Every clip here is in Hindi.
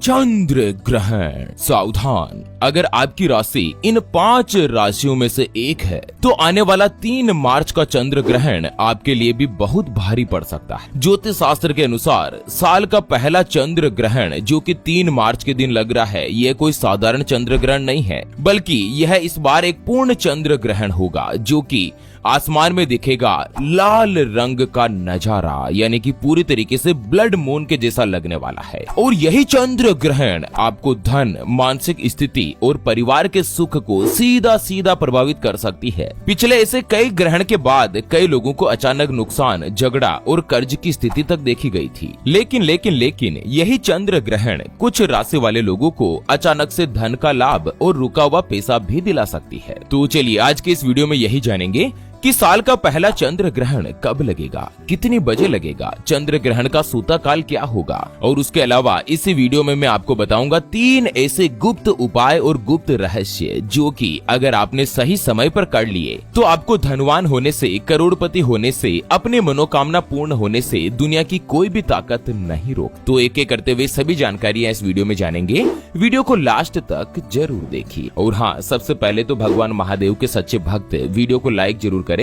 चंद्र ग्रहण। सावधान, अगर आपकी राशि इन 5 राशियों में से एक है तो आने वाला 3 मार्च का चंद्र ग्रहण आपके लिए भी बहुत भारी पड़ सकता है। ज्योतिष शास्त्र के अनुसार साल का पहला चंद्र ग्रहण जो कि 3 मार्च के दिन लग रहा है, यह कोई साधारण चंद्र ग्रहण नहीं है, बल्कि यह इस बार एक पूर्ण चंद्र ग्रहण होगा जो कि आसमान में दिखेगा लाल रंग का नजारा, यानी कि पूरी तरीके से ब्लड मून के जैसा लगने वाला है। और यही चंद्र ग्रहण आपको धन, मानसिक स्थिति और परिवार के सुख को सीधा सीधा प्रभावित कर सकती है। पिछले ऐसे कई ग्रहण के बाद कई लोगों को अचानक नुकसान, झगड़ा और कर्ज की स्थिति तक देखी गई थी। लेकिन यही चंद्र ग्रहण कुछ राशि वाले लोगों को अचानक से धन का लाभ और रुका हुआ पैसा भी दिला सकती है। तो चलिए आज के इस वीडियो में यही जानेंगे कि साल का पहला चंद्र ग्रहण कब लगेगा, कितनी बजे लगेगा, चंद्र ग्रहण का सूता काल क्या होगा, और उसके अलावा इस वीडियो में मैं आपको बताऊंगा 3 ऐसे गुप्त उपाय और गुप्त रहस्य जो कि अगर आपने सही समय पर कर लिए तो आपको धनवान होने से, करोड़पति होने से, अपनी मनोकामना पूर्ण होने से दुनिया की कोई भी ताकत नहीं रोक। तो एक एक करते हुए सभी जानकारियां इस वीडियो में जानेंगे। वीडियो को लास्ट तक जरूर देखिए। और हाँ, सबसे पहले तो भगवान महादेव के सच्चे भक्त वीडियो को लाइक जरूर करें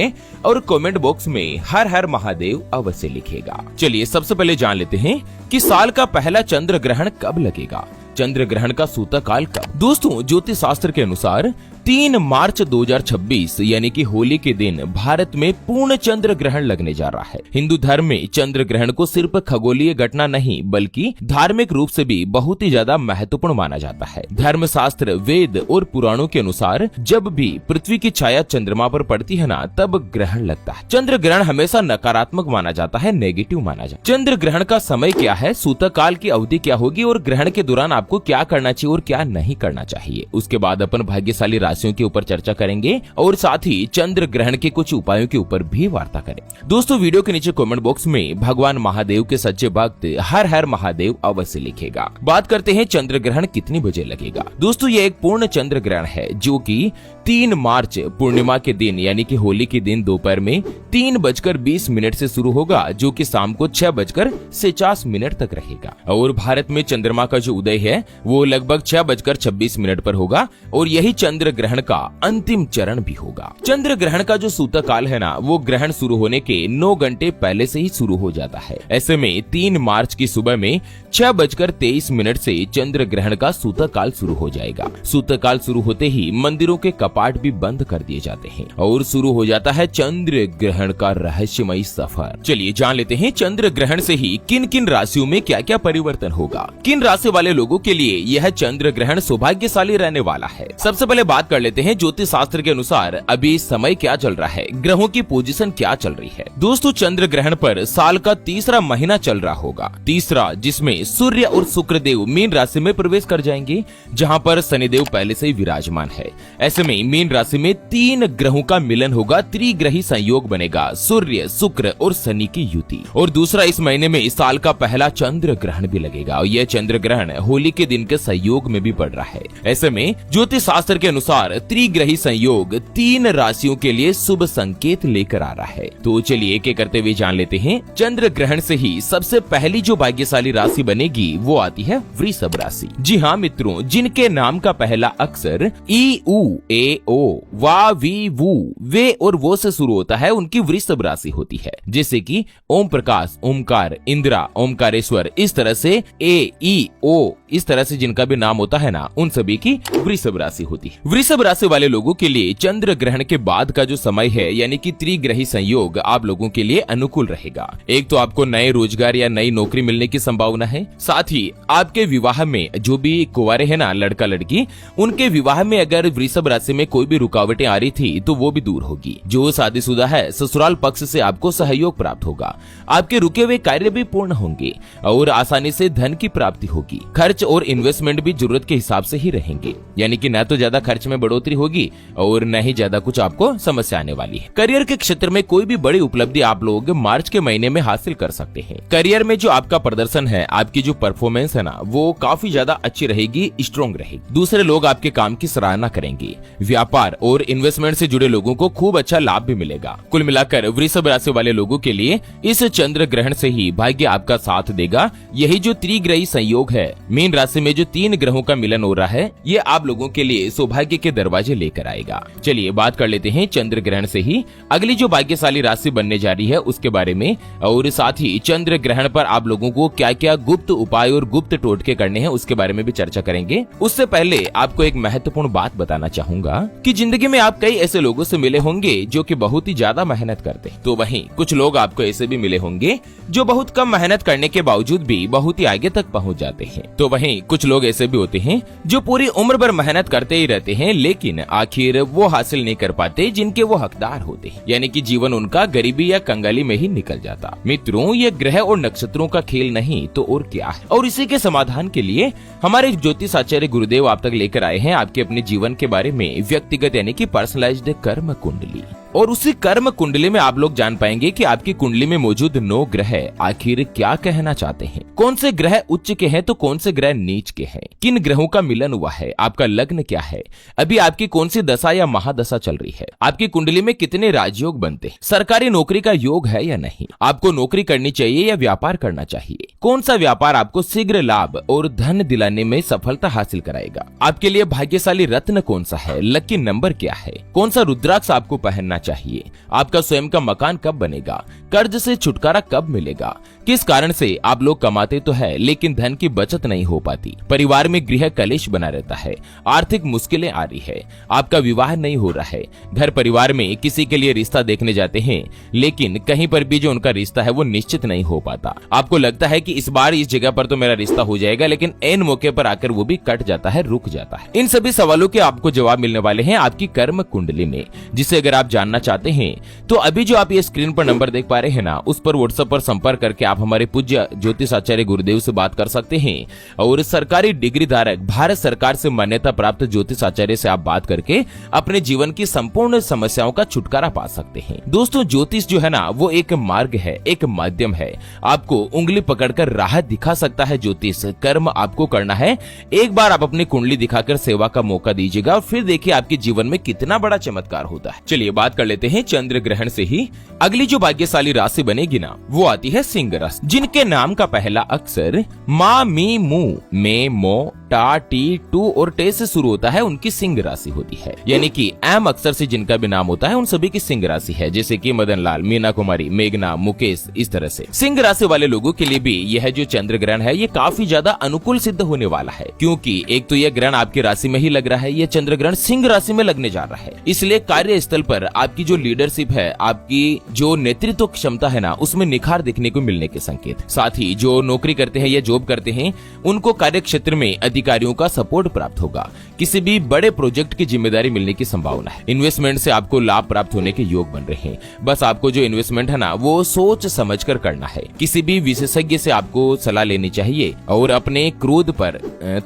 और कमेंट बॉक्स में हर हर महादेव अवश्य लिखेगा। चलिए सबसे पहले जान लेते हैं कि साल का पहला चंद्र ग्रहण कब लगेगा, चंद्र ग्रहण का सूता काल कब। दोस्तों, ज्योतिष शास्त्र के अनुसार 3 मार्च 2026 यानी कि होली के दिन भारत में पूर्ण चंद्र ग्रहण लगने जा रहा है। हिंदू धर्म में चंद्र ग्रहण को सिर्फ खगोलीय घटना नहीं बल्कि धार्मिक रूप से भी बहुत ही ज्यादा महत्वपूर्ण माना जाता है। धर्मशास्त्र, वेद और पुराणों के अनुसार जब भी पृथ्वी की छाया चंद्रमा पर पड़ती है ना, तब ग्रहण लगता है। चंद्र ग्रहण हमेशा नकारात्मक माना जाता है, नेगेटिव माना जाता है। चंद्र ग्रहण का समय क्या है, सूतक काल की अवधि क्या होगी और ग्रहण के दौरान आपको क्या करना चाहिए और क्या नहीं करना चाहिए, उसके बाद अपन भाग्यशाली राशियों के ऊपर चर्चा करेंगे और साथ ही चंद्र ग्रहण के कुछ उपायों के ऊपर भी वार्ता करेंगे। दोस्तों, वीडियो के नीचे कमेंट बॉक्स में भगवान महादेव के सच्चे भक्त हर हर महादेव अवश्य लिखेगा। बात करते हैं चंद्र ग्रहण कितनी बजे लगेगा। दोस्तों, ये एक पूर्ण चंद्र ग्रहण है जो कि 3 मार्च पूर्णिमा के दिन यानी कि होली के दिन दोपहर में 3:20 से शुरू होगा जो कि शाम को 6:50 तक रहेगा। और भारत में चंद्रमा का जो उदय है वो लगभग 6:26 पर होगा और यही चंद्र ग्रहण का अंतिम चरण भी होगा। चंद्र ग्रहण का जो सूता काल है ना, वो ग्रहण शुरू होने के 9 घंटे पहले से ही शुरू हो जाता है। ऐसे में 3 मार्च की सुबह में 6:23 से चंद्र ग्रहण का सूता काल शुरू हो जाएगा। सूता काल शुरू होते ही मंदिरों के कपाट भी बंद कर दिए जाते हैं और शुरू हो जाता है चंद्र ग्रहण का रहस्यमयी सफर। चलिए जान लेते हैं चंद्र ग्रहण से ही किन किन राशियों में क्या क्या परिवर्तन होगा, किन राशि वाले लोगों के लिए यह चंद्र ग्रहण सौभाग्यशाली रहने वाला है। सबसे पहले बात कर लेते हैं ज्योतिष शास्त्र के अनुसार अभी समय क्या चल रहा है, ग्रहों की पोजीशन क्या चल रही है। दोस्तों, चंद्र ग्रहण पर साल का तीसरा महीना चल रहा होगा, तीसरा, जिसमें सूर्य और शुक्र देव मीन राशि में प्रवेश कर जाएंगे जहां पर शनिदेव पहले से ही विराजमान है। ऐसे में मीन राशि में 3 ग्रहों का मिलन होगा, त्रिग्रही संयोग बनेगा, सूर्य, शुक्र और शनि की युति। और दूसरा, इस महीने में इस साल का पहला चंद्र ग्रहण भी लगेगा और यह चंद्र ग्रहण होली के दिन के संयोग में भी पड़ रहा है। ऐसे में ज्योतिष शास्त्र के अनुसार त्रिग्रही संयोग 3 राशियों के लिए शुभ संकेत लेकर आ रहा है। तो चलिए एक एक करते हुए जान लेते हैं। चंद्र ग्रहण से ही सबसे पहली जो भाग्यशाली राशि बनेगी वो आती है वृषभ राशि। जी हाँ मित्रों, जिनके नाम का पहला अक्षर ई उ ए ओ वा वी वू वे और वो से शुरू होता है, उनकी वृषभ राशि होती है। जैसे कि ओम प्रकाश, ओमकार, इंदिरा, ओमकारेश्वर, इस तरह से ए ई ओ, इस तरह से जिनका भी नाम होता है ना, उन सभी की वृषभ राशि होती है। वृषभ राशि वाले लोगों के लिए चंद्र ग्रहण के बाद का जो समय है यानी कि त्रिग्रही संयोग आप लोगों के लिए अनुकूल रहेगा। एक तो आपको नए रोजगार या नई नौकरी मिलने की संभावना है, साथ ही आपके विवाह में जो भी कुंवारे हैं ना, लड़का लड़की, उनके विवाह में अगर वृषभ राशि में कोई भी रुकावटें आ रही थी तो वो भी दूर होगी। जो शादीशुदा है, ससुराल पक्ष से आपको सहयोग प्राप्त होगा, आपके रुके हुए कार्य भी पूर्ण होंगे और आसानी से धन की प्राप्ति होगी। खर्च और इन्वेस्टमेंट भी जरूरत के हिसाब से ही रहेंगे, यानी कि न तो ज्यादा खर्च में बढ़ोतरी होगी और न ही ज्यादा कुछ आपको समस्या आने वाली है। करियर के क्षेत्र में कोई भी बड़ी उपलब्धि आप लोग मार्च के महीने में हासिल कर सकते हैं। करियर में जो आपका प्रदर्शन है, आपकी जो परफॉर्मेंस है ना, वो काफी ज्यादा अच्छी रहेगी, स्ट्रॉन्ग रहेगी। दूसरे लोग आपके काम की सराहना करेंगे। व्यापार और इन्वेस्टमेंट से जुड़े लोगों को खूब अच्छा लाभ भी मिलेगा। कुल मिलाकर वृषभ राशि वाले लोगों के लिए इस चंद्र ग्रहण से ही भाग्य आपका साथ देगा। यही जो त्रिग्रही संयोग है मीन मीन राशि में जो 3 ग्रहों का मिलन हो रहा है ये आप लोगों के लिए सौभाग्य के दरवाजे लेकर आएगा। चलिए बात कर लेते हैं चंद्र ग्रहण से ही अगली जो भाग्यशाली राशि बनने जा रही है उसके बारे में, और साथ ही चंद्र ग्रहण पर आप लोगों को क्या क्या गुप्त उपाय और गुप्त टोटके करने हैं उसके बारे में भी चर्चा करेंगे। उससे पहले आपको एक महत्वपूर्ण बात बताना चाहूंगा कि जिंदगी में आप कई ऐसे लोगों से मिले होंगे जो कि बहुत ही ज्यादा मेहनत करते हैं, तो वहीं कुछ लोग आपको ऐसे भी मिले होंगे जो बहुत कम मेहनत करने के बावजूद भी बहुत ही आगे तक पहुंच जाते हैं। तो वहीं कुछ लोग ऐसे भी होते हैं जो पूरी उम्र भर मेहनत करते ही रहते हैं लेकिन आखिर वो हासिल नहीं कर पाते जिनके वो हकदार होते हैं, यानी कि जीवन उनका गरीबी या कंगाली में ही निकल जाता। मित्रों, ये ग्रह और नक्षत्रों का खेल नहीं तो और क्या है, और इसी के समाधान के लिए हमारे ज्योतिष आचार्य गुरुदेव आप तक लेकर आए हैं आपके अपने जीवन के बारे में व्यक्तिगत यानी कि पर्सनलाइज्ड कर्म कुंडली। और उसी कर्म कुंडली में आप लोग जान पाएंगे कि आपकी कुंडली में मौजूद 9 ग्रह आखिर क्या कहना चाहते हैं, कौन से ग्रह उच्च के हैं तो कौन से ग्रह नीच के हैं, किन ग्रहों का मिलन हुआ है, आपका लग्न क्या है, अभी आपकी कौन सी दशा या महादशा चल रही है, आपकी कुंडली में कितने राजयोग बनते हैं, सरकारी नौकरी का योग है या नहीं, आपको नौकरी करनी चाहिए या व्यापार करना चाहिए, कौन सा व्यापार आपको शीघ्र लाभ और धन दिलाने में सफलता हासिल कराएगा, आपके लिए भाग्यशाली रत्न कौन सा है, लकी नंबर क्या है, कौन सा रुद्राक्ष आपको पहनना चाहिए, आपका स्वयं का मकान कब बनेगा, कर्ज से छुटकारा कब मिलेगा, किस कारण से आप लोग कमाते तो है लेकिन धन की बचत नहीं हो पाती, परिवार में गृह कलेश बना रहता है, आर्थिक मुश्किलें आ रही है, आपका विवाह नहीं हो रहा है, घर परिवार में किसी के लिए रिश्ता देखने जाते हैं लेकिन कहीं पर भी जो उनका रिश्ता है वो निश्चित नहीं हो पाता, आपको लगता है कि इस बार इस जगह पर तो मेरा रिश्ता हो जाएगा लेकिन ऐन मौके पर आकर वो भी कट जाता है, रुक जाता है। इन सभी सवालों के आपको जवाब मिलने वाले हैं आपकी कर्म कुंडली में, जिसे अगर आप जानना चाहते हैं तो अभी जो आप ये स्क्रीन पर नंबर देख पा रहे हैं ना, उस पर व्हाट्सएप पर संपर्क करके आप हमारे पूज्य ज्योतिष आचार्य गुरुदेव से बात कर सकते हैं और सरकारी डिग्री धारक भारत सरकार से मान्यता प्राप्त ज्योतिष आचार्य से आप बात करके अपने जीवन की संपूर्ण समस्याओं का छुटकारा पा सकते हैं। दोस्तों, ज्योतिष जो है ना वो एक मार्ग है, एक माध्यम है, आपको उंगली पकड़कर राह दिखा सकता है। ज्योतिष कर्म आपको करना है, एक बार आप अपनी कुंडली दिखाकर सेवा का मौका दीजिएगा और फिर देखिए आपके जीवन में कितना बड़ा चमत्कार होता है। चलिए बात कर लेते हैं चंद्र ग्रहण से ही अगली जो भाग्यशाली राशि बनेगी ना वो आती है सिंह राशि, जिनके नाम का पहला अक्षर मा मी मू में मो टा टी टू और टे से शुरू होता है, उनकी सिंह राशि होती है, यानी कि एम अक्षर से जिनका भी नाम होता है उन सभी की सिंह राशि है, जैसे कि मदन लाल, मीना कुमारी, मेघना, मुकेश, इस तरह से। सिंह राशि वाले लोगों के लिए भी यह जो चंद्र ग्रहण है ये काफी ज्यादा अनुकूल सिद्ध होने वाला है, क्योंकि एक तो यह ग्रहण आपकी राशि में ही लग रहा है, यह चंद्र ग्रहण सिंह राशि में लगने जा रहा है, इसलिए कार्यस्थल पर आपकी जो लीडरशिप है, आपकी जो नेतृत्व क्षमता है ना उसमें निखार देखने को मिलने के संकेत। साथ ही जो नौकरी करते हैं या जॉब करते हैं उनको कार्य क्षेत्र में अधिकारियों का सपोर्ट प्राप्त होगा, किसी भी बड़े प्रोजेक्ट की जिम्मेदारी मिलने की संभावना है, इन्वेस्टमेंट से आपको लाभ प्राप्त होने के योग बन रहे हैं। बस आपको जो इन्वेस्टमेंट है ना वो सोच समझकर करना है, किसी भी विशेषज्ञ से आपको सलाह लेनी चाहिए और अपने क्रोध पर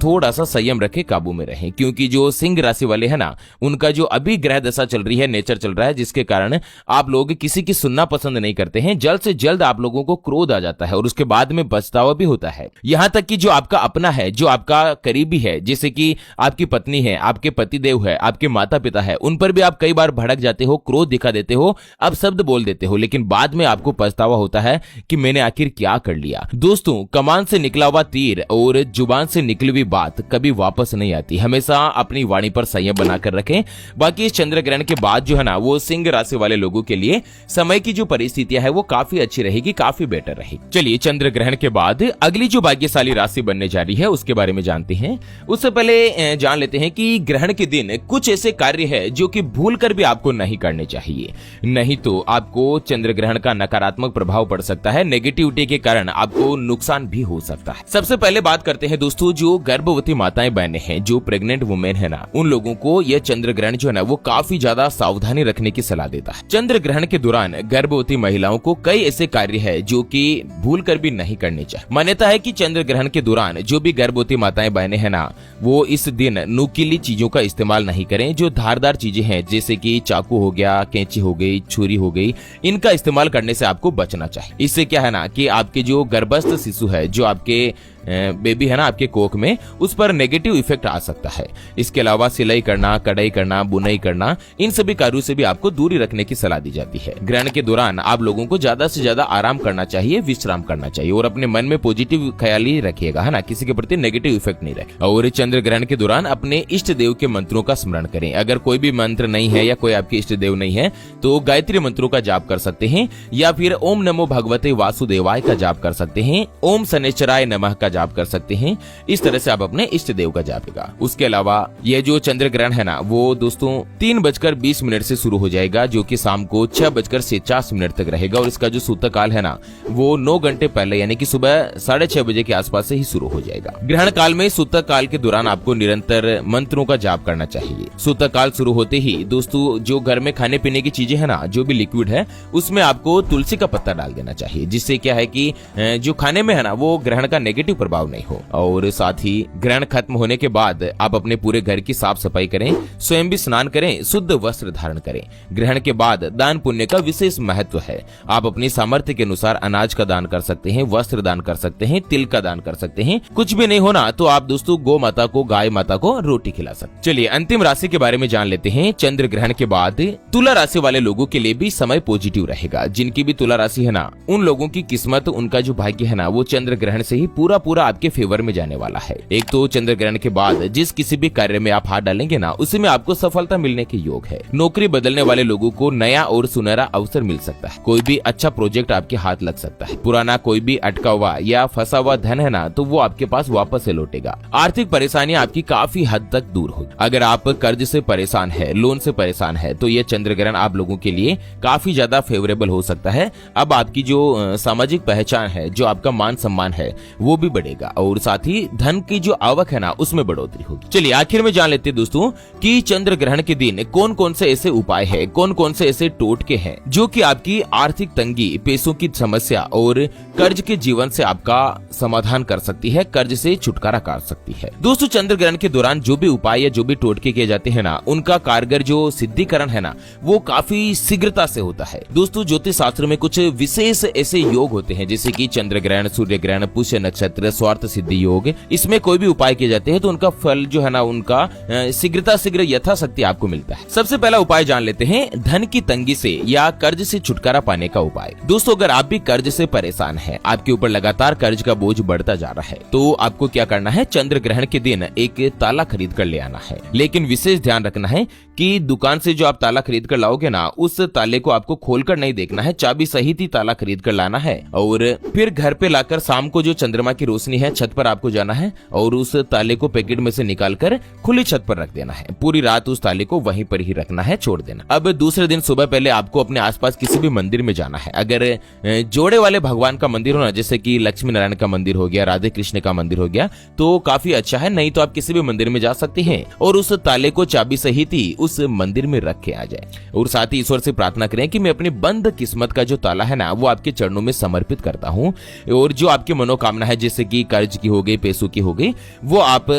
थोड़ा सा संयम रखे, काबू में रहें, क्योंकि जो सिंह राशि वाले है ना उनका जो अभी ग्रह दशा चल रही है, नेचर चल रहा है, जिसके कारण आप लोग किसी की सुनना पसंद नहीं करते हैं, जल्द से जल्द आप लोगों को क्रोध आ जाता है और उसके बाद में पछतावा भी होता है। यहाँ तक कि जो आपका अपना है, जो आपका करीबी है, जैसे कि आपकी पत्नी है, आपके पतिदेव है, आपके माता पिता है, उन पर भी आप कई बार भड़क जाते हो, क्रोध दिखा देते हो, आप शब्द बोल देते हो, लेकिन बाद में आपको पछतावा होता है कि मैंने आखिर क्या कर लिया। दोस्तों, कमान से निकला हुआ तीर और जुबान से निकली हुई बात कभी वापस नहीं आती, हमेशा अपनी वाणी पर संयम बनाकर रखें। बाकी इस चंद्र ग्रहण के बाद जो है ना वो सिंह राशि वाले लोगों के लिए समय की जो परिस्थितियां है वो काफी अच्छी रहेगी, काफी बेटर रहेगी। चलिए चंद्र ग्रहण के बाद अगली जो भाग्यशाली राशि बनने जा रही है उसके बारे में जानते हैं। उससे पहले जान लेते हैं कि ग्रहण के दिन कुछ ऐसे कार्य है जो कि भूलकर भी आपको नहीं करने चाहिए, नहीं तो आपको चंद्र ग्रहण का नकारात्मक प्रभाव पड़ सकता है, नेगेटिविटी के कारण आपको नुकसान भी हो सकता है। सबसे पहले बात करते हैं दोस्तों, जो गर्भवती माताएं बहनें हैं, जो प्रेग्नेंट वुमेन है ना, उन लोगों को यह चंद्र ग्रहण जो है ना वो काफी ज्यादा सावधानी रखने की सलाह देता है। चंद्र ग्रहण के दौरान गर्भवती महिलाओं को कई ऐसे कार्य है जो कि भूलकर भी नहीं करने चाहिए। मान्यता है कि चंद्र ग्रहण के दौरान जो भी गर्भवती माताएं बहनें हैं ना वो इस दिन नुकीली चीजों का इस्तेमाल नहीं करें, जो धारदार चीजें हैं जैसे कि चाकू हो गया, कैंची हो गई, छुरी हो गई, इनका इस्तेमाल करने से आपको बचना चाहिए। इससे क्या है ना कि आपके जो गर्भस्थ शिशु है, जो आपके बेबी है ना आपके कोख में, उस पर नेगेटिव इफेक्ट आ सकता है। इसके अलावा सिलाई करना, कढ़ाई करना, बुनाई करना, इन सभी कार्यों से भी आपको दूरी रखने की सलाह दी जाती है। ग्रहण के दौरान आप लोगों को ज्यादा से ज्यादा आराम करना चाहिए, विश्राम करना चाहिए और अपने मन में पॉजिटिव ख्याल ही रखिएगा, है ना, किसी के प्रति नेगेटिव इफेक्ट नहीं रहे। और चंद्र ग्रहण के दौरान अपने इष्ट देव के मंत्रों का स्मरण करें। अगर कोई भी मंत्र नहीं है या कोई आपके इष्ट देव नहीं है तो गायत्री मंत्रों का जाप कर सकते हैं या फिर ओम नमो भगवते वासुदेवाय का जाप कर सकते हैं, ओम शनैश्चराय नमः का जाप कर सकते हैं। इस तरह से आप अपने इष्ट देव का जापेगा। उसके अलावा ये जो चंद्र ग्रहण है ना वो दोस्तों 3:20 से शुरू हो जाएगा, जो कि शाम को 6:50 तक रहेगा और इसका जो सूतक काल है ना वो 9 घंटे पहले यानी कि सुबह 6:30 बजे के आसपास से ही शुरू हो जाएगा। ग्रहण काल में सूतक काल के दौरान आपको निरंतर मंत्रों का जाप करना चाहिए। सूतक काल शुरू होते ही दोस्तों जो घर में खाने पीने की चीजें है ना, जो भी लिक्विड है उसमें आपको तुलसी का पत्ता डाल देना चाहिए, जिससे क्या है कि जो खाने में है ना वो ग्रहण का नेगेटिव प्रभाव नहीं हो। और साथ ही ग्रहण खत्म होने के बाद आप अपने पूरे घर की साफ सफाई करें, स्वयं भी स्नान करें, शुद्ध वस्त्र धारण करें। ग्रहण के बाद दान पुण्य का विशेष महत्व है। आप अपनी सामर्थ्य के अनुसार अनाज का दान कर सकते हैं, वस्त्र दान कर सकते हैं, तिल का दान कर सकते हैं। कुछ भी नहीं होना तो आप दोस्तों गौ माता को, गाय माता को रोटी खिला सकते। चलिए अंतिम राशि के बारे में जान लेते हैं। चंद्र ग्रहण के बाद तुला राशि वाले लोगों के लिए भी समय पॉजिटिव रहेगा। जिनकी भी तुला राशि है ना उन लोगों की किस्मत, उनका जो भाग्य है ना वो चंद्र ग्रहण से ही पूरा आपके फेवर में जाने वाला है। एक तो चंद्र ग्रहण के बाद जिस किसी भी कार्य में आप हाथ डालेंगे ना उसी में आपको सफलता मिलने के योग है। नौकरी बदलने वाले लोगों को नया और सुनहरा अवसर मिल सकता है। कोई भी अच्छा प्रोजेक्ट आपके हाथ लग सकता है। पुराना कोई भी अटका हुआ या फंसा हुआ धन है ना तो वो आपके पास वापस से लौटेगा। आर्थिक परेशानियां आपकी काफी हद तक दूर होगी। अगर आप कर्ज से परेशान है, लोन से परेशान है तो ये चंद्र ग्रहण आप लोगों के लिए काफी ज्यादा फेवरेबल हो सकता है। अब आपकी जो सामाजिक पहचान है, जो आपका मान सम्मान है वो भी बढ़ेगा और साथ ही धन की जो आवक है ना उसमें बढ़ोतरी होगी। चलिए आखिर में जान लेते हैं दोस्तों कि चंद्र ग्रहण के दिन कौन कौन से ऐसे उपाय है, कौन कौन से ऐसे टोटके हैं जो कि आपकी आर्थिक तंगी, पैसों की समस्या और कर्ज के जीवन से आपका समाधान कर सकती है, कर्ज से छुटकारा कर सकती है। दोस्तों चंद्र ग्रहण के दौरान जो भी उपाय या जो भी टोटके किए जाते हैं ना उनका कारगर जो सिद्धिकरण है ना वो काफी शीघ्रता से होता है। दोस्तों ज्योतिष शास्त्र में कुछ विशेष ऐसे योग होते हैं जैसे कि चंद्र ग्रहण, सूर्य ग्रहण, पुष्य नक्षत्र, स्वार्थ सिद्धि योग। इसमें कोई भी उपाय किए जाते हैं तो उनका फल जो है ना उनका शीघ्र यथाशक्ति आपको मिलता है। सबसे पहला उपाय जान लेते हैं धन की तंगी से या कर्ज से छुटकारा पाने का उपाय। दोस्तों अगर आप भी कर्ज से परेशान हैं, आपके ऊपर लगातार कर्ज का बोझ बढ़ता जा रहा है तो आपको क्या करना है, चंद्र ग्रहण के दिन एक ताला खरीद कर ले आना है। लेकिन विशेष ध्यान रखना है कि दुकान से जो आप ताला खरीद कर लाओगे ना उस ताले को आपको खोलकर नहीं देखना है, चाबी सहित ही ताला खरीद कर लाना है और फिर घर पे लाकर शाम को जो चंद्रमा की रोशनी है छत पर आपको जाना है और उस ताले को पैकेट में से निकालकर खुली छत पर रख देना है। पूरी रात उस ताले को वहीं पर ही रखना है, छोड़ देना। अब दूसरे दिन सुबह पहले आपको अपने आसपास किसी भी मंदिर में जाना है। अगर जोड़े वाले भगवान का मंदिर हो ना, जैसे कि लक्ष्मी नारायण का मंदिर हो गया, राधे कृष्ण का मंदिर हो गया तो काफी अच्छा है। नहीं तो आप किसी भी मंदिर में जा सकते हैं और उस ताले को चाबी सहित ही उस मंदिर में रख के आ जाए और साथ ही ईश्वर से प्रार्थना करें कि मैं अपनी बंद किस्मत का जो ताला है ना वो आपके चरणों में समर्पित करता हूँ और जो आपकी मनोकामना है जैसे कि कर्ज की हो गई, पैसों की हो गई, वो आप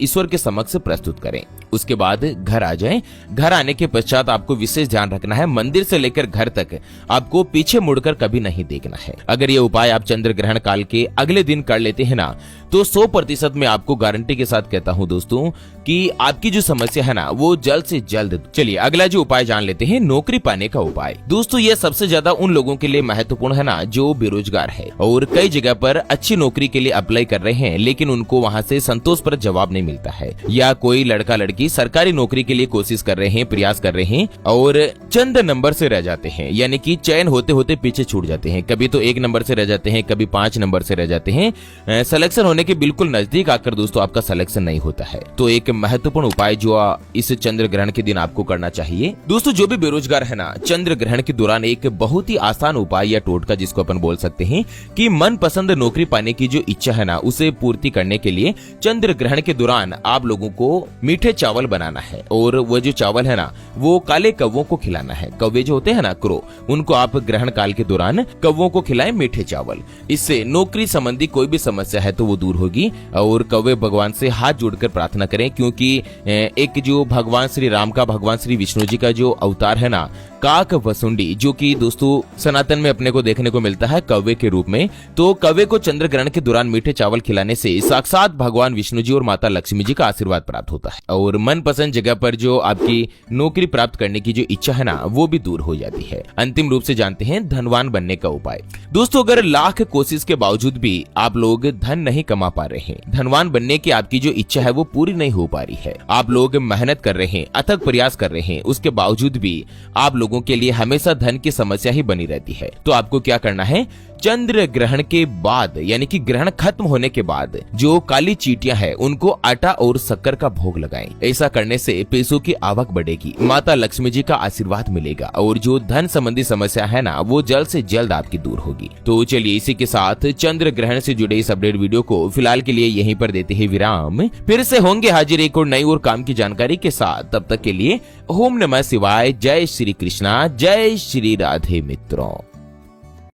ईश्वर के समक्ष प्रस्तुत करें। उसके बाद घर आ जाएं। घर आने के पश्चात आपको विशेष ध्यान रखना है मंदिर से लेकर घर तक आपको पीछे मुड़कर कभी नहीं देखना है। अगर ये उपाय आप चंद्र ग्रहण काल के अगले दिन कर लेते हैं ना तो 100% मैं आपको गारंटी के साथ कहता हूं दोस्तों कि आपकी जो समस्या है ना वो जल्द से जल्द। चलिए अगला जो उपाय जान लेते हैं नौकरी पाने का उपाय। दोस्तों ये सबसे ज्यादा उन लोगों के लिए महत्वपूर्ण है ना जो बेरोजगार है और कई जगह पर अच्छी नौकरी के लिए अप्लाई कर रहे हैं लेकिन उनको वहां से संतोषप्रद जवाब नहीं मिलता है, या कोई लड़का लड़की सरकारी नौकरी के लिए कोशिश कर रहे हैं, प्रयास कर रहे हैं और चंद नंबर से रह जाते हैं, यानी कि चयन होते होते पीछे छूट जाते हैं। कभी तो 1 नंबर से रह जाते हैं, कभी 5 नंबर से रह जाते हैं। सिलेक्शन होने के बिल्कुल नजदीक आकर दोस्तों आपका सिलेक्शन नहीं होता है। तो एक महत्वपूर्ण उपाय जो इस चंद्र ग्रहण के दिन आपको करना चाहिए। दोस्तों जो भी बेरोजगार है ना, चंद्र ग्रहण के दौरान एक बहुत ही आसान उपाय या टोटका जिसको अपन बोल सकते हैं कि मनपसंद नौकरी पाने की जो इच्छा है ना उसे पूर्ति करने के लिए चंद्र ग्रहण के दौरान आप लोगों को मीठे चावल बनाना है और वो जो चावल है ना वो काले कौवों को खिलाना है। कौवे जो होते हैं ना, क्रो, उनको आप ग्रहण काल के दौरान कौवों को खिलाएं मीठे चावल। इससे नौकरी संबंधी कोई भी समस्या है तो वो दूर होगी। और कौवे भगवान से हाथ जोड़कर प्रार्थना करें क्योंकि एक जो भगवान श्री राम का, भगवान श्री विष्णु जी का जो अवतार है ना काक वसुंडी, जो कि दोस्तों सनातन में अपने को देखने को मिलता है कौवे के रूप में, तो कौवे को चंद्र ग्रहण के दौरान मीठे चावल खिलाने से साक्षात भगवान विष्णु जी और माता लक्ष्मी जी का आशीर्वाद प्राप्त होता है और मनपसंद जगह पर जो आपकी नौकरी प्राप्त करने की जो इच्छा है ना वो भी दूर हो जाती है। अंतिम रूप से जानते हैं धनवान बनने का उपाय। दोस्तों, अगर लाख कोशिश के बावजूद भी आप लोग धन नहीं कमा पा रहे हैं, धनवान बनने की आपकी जो इच्छा है वो पूरी नहीं हो पा रही है, आप लोग मेहनत कर रहे हैं, अथक प्रयास कर रहे हैं, उसके बावजूद भी आप लोगों के लिए हमेशा धन की समस्या ही बनी रहती है, तो आपको क्या करना है, चंद्र ग्रहण के बाद यानी कि ग्रहण खत्म होने के बाद जो काली चींटियां हैं उनको आटा और शक्कर का भोग लगाएं। ऐसा करने से पैसों की आवक बढ़ेगी, माता लक्ष्मी जी का आशीर्वाद मिलेगा और जो धन संबंधी समस्या है ना वो जल्द से जल्द आपकी दूर होगी। तो चलिए इसी के साथ चंद्र ग्रहण से जुड़े इस अपडेट वीडियो को फिलहाल के लिए यहीं पर देते हैं विराम। फिर से होंगे हाजिर एक और नई और काम की जानकारी के साथ, तब तक के लिए ओम नमः शिवाय, जय श्री कृष्णा, जय श्री राधे मित्रों।